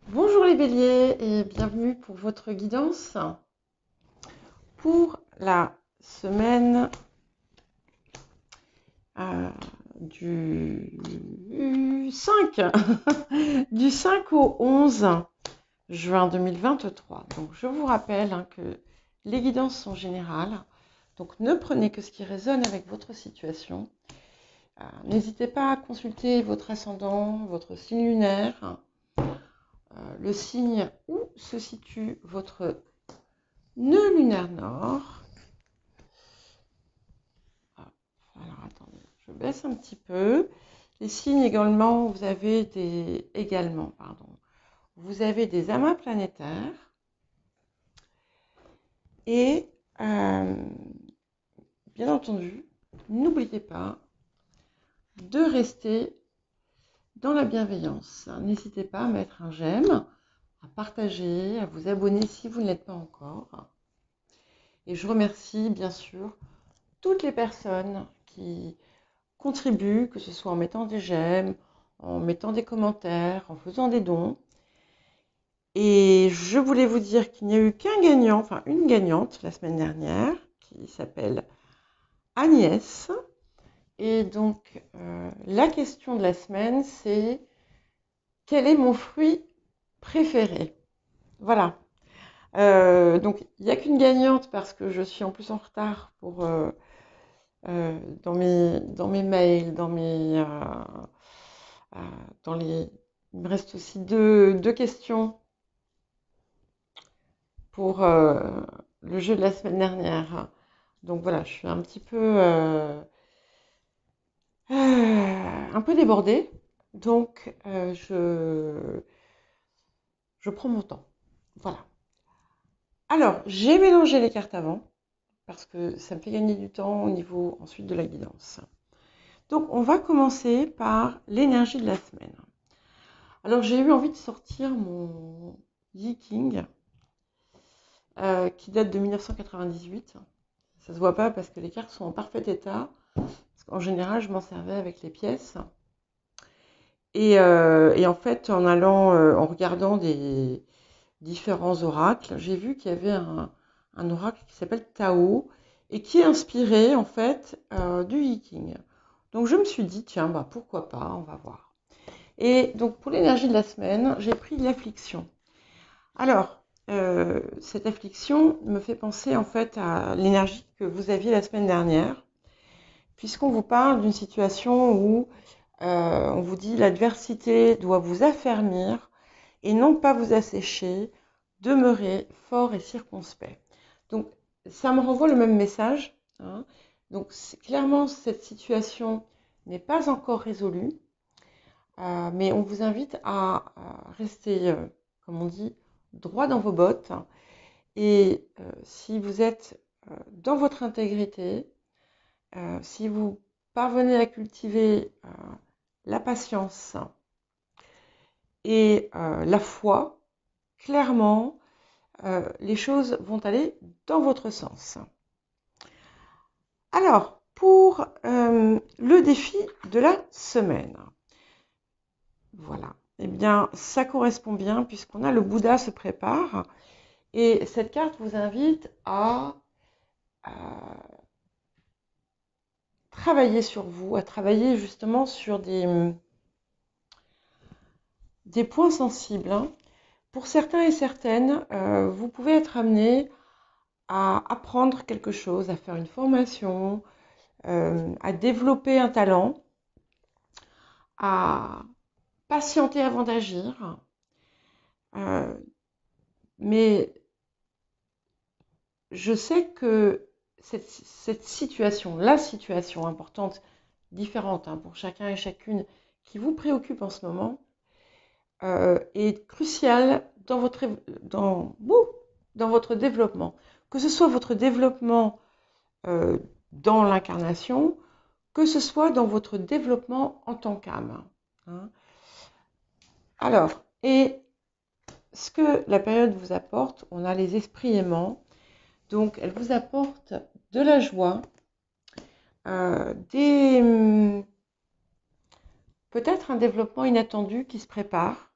Bonjour les béliers et bienvenue pour votre guidance pour la semaine euh, du 5 du 5 au 11 juin 2023. Donc je vous rappelle que les guidances sont générales, donc ne prenez que ce qui résonne avec votre situation. N'hésitez pas à consulter votre ascendant, votre signe lunaire, le signe où se situe votre nœud lunaire nord. Alors attendez, je baisse un petit peu. Les signes également, vous avez des amas planétaires. Et bien entendu, n'oubliez pas de rester dans la bienveillance. N'hésitez pas à mettre un j'aime, à partager, à vous abonner si vous ne l'êtes pas encore. Et je remercie bien sûr toutes les personnes qui contribuent, que ce soit en mettant des j'aime, en mettant des commentaires, en faisant des dons. Et je voulais vous dire qu'il n'y a eu qu'un gagnant, enfin une gagnante la semaine dernière, qui s'appelle Agnès. Et donc, la question de la semaine, c'est quel est mon fruit préféré? Voilà. Donc, il n'y a qu'une gagnante parce que je suis en plus en retard pour, dans mes mails, euh, il me reste aussi deux questions pour le jeu de la semaine dernière. Donc voilà, je suis un peu débordée. Donc je prends mon temps. Voilà. Alors, j'ai mélangé les cartes avant parce que ça me fait gagner du temps au niveau ensuite de la guidance. Donc, on va commencer par l'énergie de la semaine. Alors, j'ai eu envie de sortir mon Yi King qui date de 1998. Ça se voit pas parce que les cartes sont en parfait état. Parce qu'en général, je m'en servais avec les pièces. Et en fait, en regardant des différents oracles, j'ai vu qu'il y avait un oracle qui s'appelle Tao et qui est inspiré en fait du Yi King. Donc je me suis dit, tiens, bah, pourquoi pas, on va voir. Et donc pour l'énergie de la semaine, j'ai pris l'affliction. Alors, cette affliction me fait penser en fait à l'énergie que vous aviez la semaine dernière, puisqu'on vous parle d'une situation où on vous dit l'adversité doit vous affermir et non pas vous assécher, demeurez fort et circonspect. Donc, ça me renvoie le même message. Donc, clairement, cette situation n'est pas encore résolue, mais on vous invite à rester, comme on dit, droit dans vos bottes. Et si vous êtes dans votre intégrité, si vous parvenez à cultiver la patience et la foi, clairement, les choses vont aller dans votre sens. Alors, pour le défi de la semaine, voilà, eh bien, ça correspond bien puisqu'on a le Bouddha se prépare et cette carte vous invite à travailler sur vous, à travailler justement sur des points sensibles. Pour certains et certaines, vous pouvez être amené à apprendre quelque chose, à faire une formation, à développer un talent, à patienter avant d'agir. Mais je sais que cette situation, la situation importante, différente pour chacun et chacune, qui vous préoccupe en ce moment, est cruciale dans votre développement. Que ce soit votre développement dans l'incarnation, que ce soit dans votre développement en tant qu'âme. Alors, et ce que la période vous apporte, on a les esprits aimants, donc elle vous apporte de la joie, peut-être un développement inattendu qui se prépare,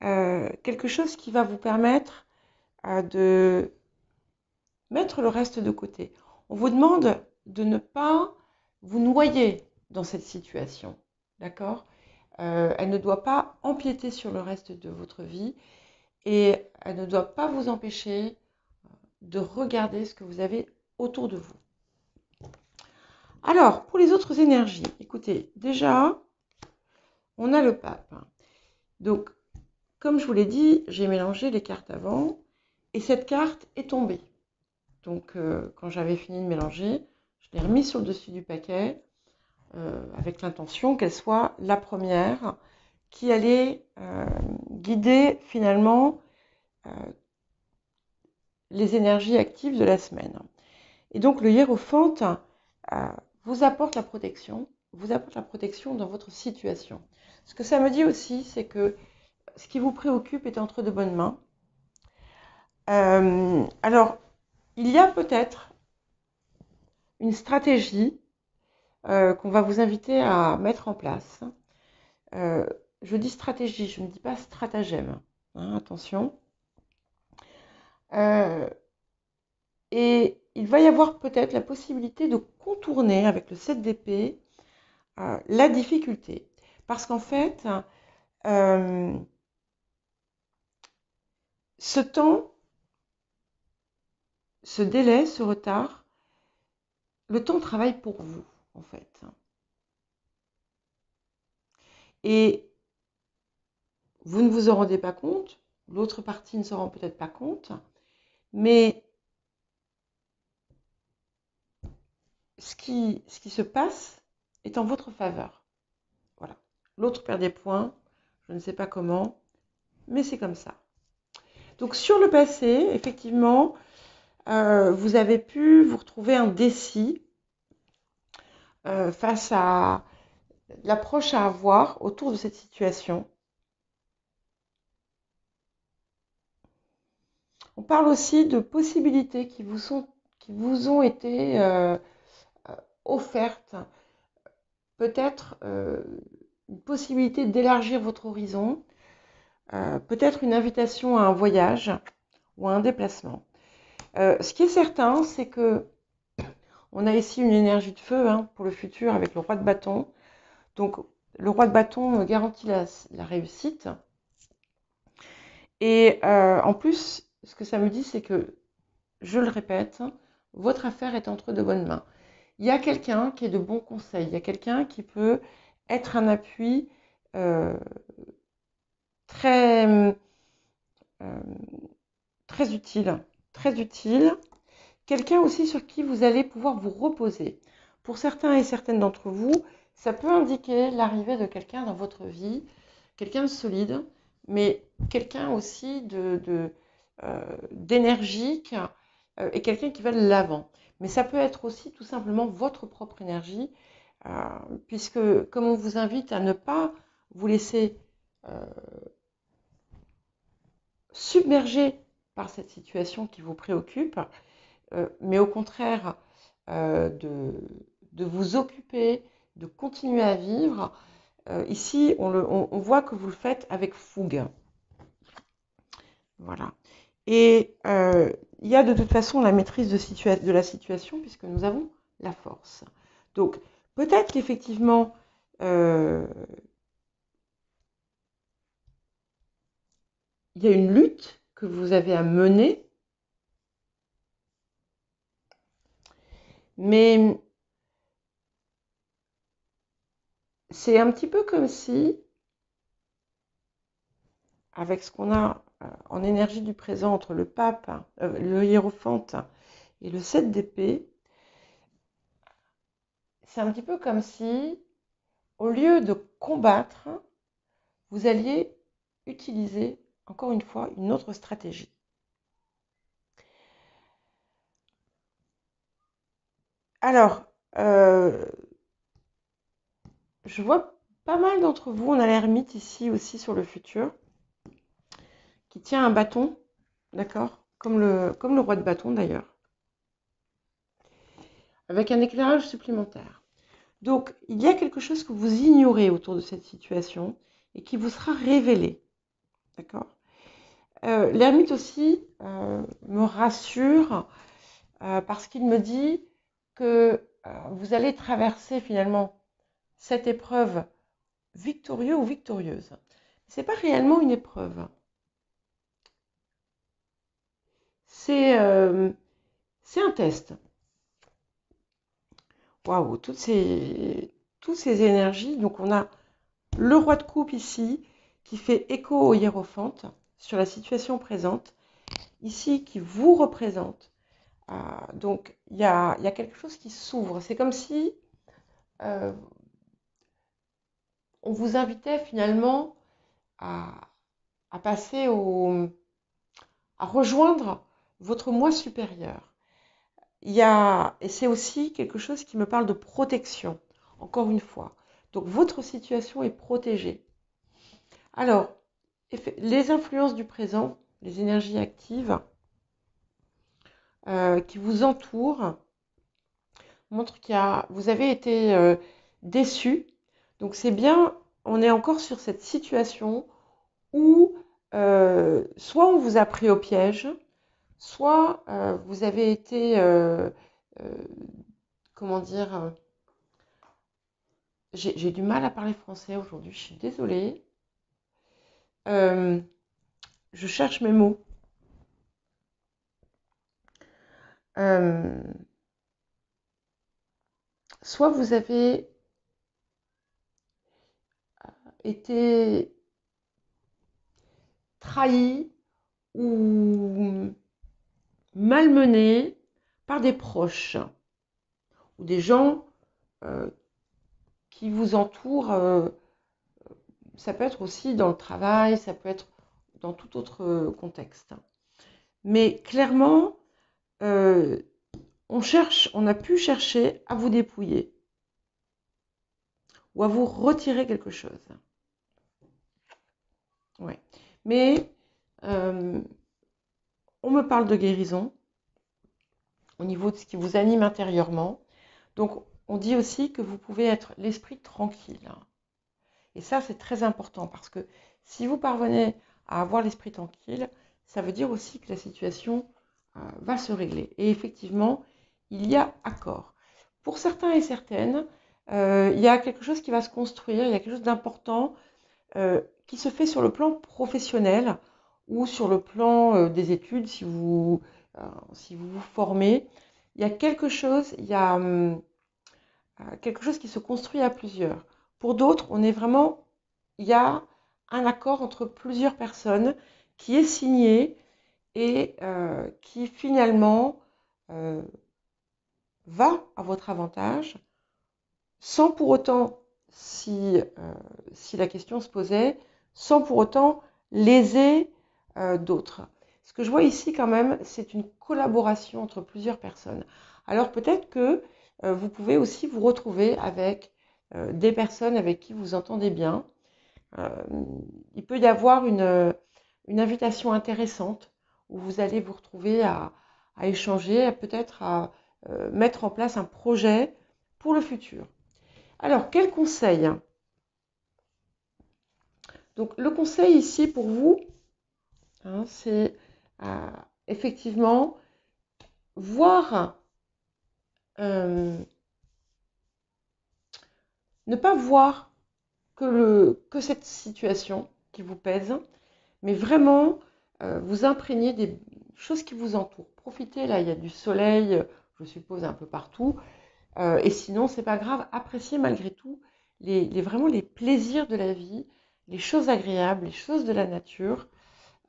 quelque chose qui va vous permettre de mettre le reste de côté. On vous demande de ne pas vous noyer dans cette situation, d'accord? Elle ne doit pas empiéter sur le reste de votre vie et elle ne doit pas vous empêcher de regarder ce que vous avez autour de vous. Alors, pour les autres énergies, écoutez, déjà, on a le pape. Donc, comme je vous l'ai dit, j'ai mélangé les cartes avant et cette carte est tombée. Donc, quand j'avais fini de mélanger, je l'ai remise sur le dessus du paquet avec l'intention qu'elle soit la première qui allait guider finalement les énergies actives de la semaine. Et donc, le hiérophant vous apporte la protection dans votre situation. Ce que ça me dit aussi, c'est que ce qui vous préoccupe est entre de bonnes mains. Alors, il y a peut-être une stratégie qu'on va vous inviter à mettre en place. Je dis stratégie, je ne dis pas stratagème. Hein, attention. Et il va y avoir peut-être la possibilité de contourner avec le 7 d'épée la difficulté. Parce qu'en fait, ce temps, ce délai, ce retard, le temps travaille pour vous, en fait. Et vous ne vous en rendez pas compte, l'autre partie ne s'en rend peut-être pas compte, mais ce qui se passe est en votre faveur. Voilà. L'autre perd des points, je ne sais pas comment, mais c'est comme ça. Donc sur le passé, effectivement, vous avez pu vous retrouver indécis face à l'approche à avoir autour de cette situation. On parle aussi de possibilités qui vous ont été offertes. Peut-être une possibilité d'élargir votre horizon, peut-être une invitation à un voyage ou à un déplacement. Ce qui est certain, c'est que on a ici une énergie de feu pour le futur avec le roi de bâton. Donc, le roi de bâton garantit la réussite. Et en plus, ce que ça me dit, c'est que, je le répète, votre affaire est entre de bonnes mains. Il y a quelqu'un qui est de bons conseils. Il y a quelqu'un qui peut être un appui très, très utile. Très utile. Quelqu'un aussi sur qui vous allez pouvoir vous reposer. Pour certains et certaines d'entre vous, ça peut indiquer l'arrivée de quelqu'un dans votre vie, quelqu'un de solide, mais quelqu'un aussi d'énergique et quelqu'un qui va de l'avant. Mais ça peut être aussi tout simplement votre propre énergie, puisque comme on vous invite à ne pas vous laisser submerger par cette situation qui vous préoccupe, mais au contraire de vous occuper, de continuer à vivre. Ici, on voit que vous le faites avec fougue. Voilà. Et il y a de toute façon la maîtrise de la situation puisque nous avons la force. Donc, peut-être qu'effectivement, il y a une lutte que vous avez à mener, mais c'est un petit peu comme si, avec ce qu'on a en énergie du présent entre le pape, le hiérophant et le 7 d'épée, c'est un petit peu comme si, au lieu de combattre, vous alliez utiliser, encore une fois, une autre stratégie. Alors, je vois pas mal d'entre vous, on a l'ermite ici aussi sur le futur, qui tient un bâton, d'accord, comme le roi de bâton d'ailleurs, avec un éclairage supplémentaire. Donc, il y a quelque chose que vous ignorez autour de cette situation et qui vous sera révélé. D'accord? L'ermite aussi me rassure parce qu'il me dit que vous allez traverser finalement cette épreuve victorieux ou victorieuse. C'est pas réellement une épreuve. C'est un test. Waouh, toutes ces énergies. Donc on a le roi de coupe ici qui fait écho au hiérophante sur la situation présente, ici qui vous représente. Donc il y a quelque chose qui s'ouvre. C'est comme si euh, on vous invitait finalement à, à passer à rejoindre votre moi supérieur. Et c'est aussi quelque chose qui me parle de protection, encore une fois. Donc votre situation est protégée. Alors, les influences du présent, les énergies actives qui vous entourent, montrent vous avez été déçu. Donc c'est bien, on est encore sur cette situation où soit on vous a pris au piège, soit vous avez été, euh, comment dire, j'ai du mal à parler français aujourd'hui, je suis désolée. Euh, je cherche mes mots. Euh, Soit vous avez été trahi ou malmené par des proches ou des gens euh, qui vous entourent. Ça peut être aussi dans le travail, ça peut être dans tout autre contexte. Mais clairement, euh, on a pu chercher à vous dépouiller ou à vous retirer quelque chose. Ouais. Mais euh, on me parle de guérison au niveau de ce qui vous anime intérieurement. Donc, on dit aussi que vous pouvez être l'esprit tranquille. Et ça, c'est très important parce que si vous parvenez à avoir l'esprit tranquille, ça veut dire aussi que la situation va se régler. Et effectivement, il y a accord. Pour certains et certaines, il y a quelque chose qui va se construire, il y a quelque chose d'important qui se fait sur le plan professionnel ou sur le plan des études, si vous vous formez. Il y a quelque chose, quelque chose qui se construit à plusieurs. Pour d'autres, il y a un accord entre plusieurs personnes qui est signé et qui finalement euh, va à votre avantage, sans pour autant, si la question se posait, sans pour autant léser d'autres. Ce que je vois ici quand même, c'est une collaboration entre plusieurs personnes. Alors peut-être que vous pouvez aussi vous retrouver avec des personnes avec qui vous entendez bien. Euh, il peut y avoir une invitation intéressante où vous allez vous retrouver à échanger, peut-être à mettre en place un projet pour le futur. Alors, quel conseil? Donc, le conseil ici pour vous, hein, c'est euh, effectivement voir, euh, ne pas voir que cette situation qui vous pèse, mais vraiment vous imprégner des choses qui vous entourent. Profitez, là, il y a du soleil, je suppose, un peu partout. Et sinon, c'est pas grave, appréciez malgré tout vraiment les plaisirs de la vie, les choses agréables, les choses de la nature,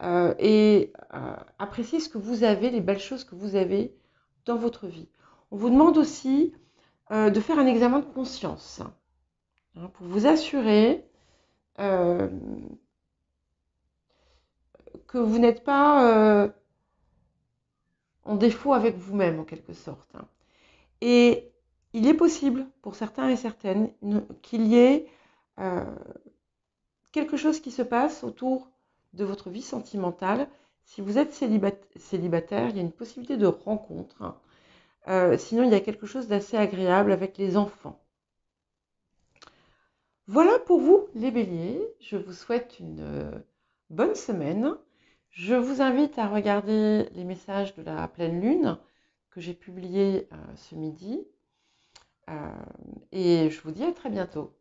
et appréciez ce que vous avez, les belles choses que vous avez dans votre vie. On vous demande aussi de faire un examen de conscience, hein, pour vous assurer euh, que vous n'êtes pas en défaut avec vous-même, en quelque sorte, hein. Et il est possible, pour certains et certaines, qu'il y ait euh, quelque chose qui se passe autour de votre vie sentimentale. Si vous êtes célibataire, il y a une possibilité de rencontre, hein. Sinon, il y a quelque chose d'assez agréable avec les enfants. Voilà pour vous, les béliers. Je vous souhaite une bonne semaine. Je vous invite à regarder les messages de la pleine lune que j'ai publiés ce midi. Et je vous dis à très bientôt.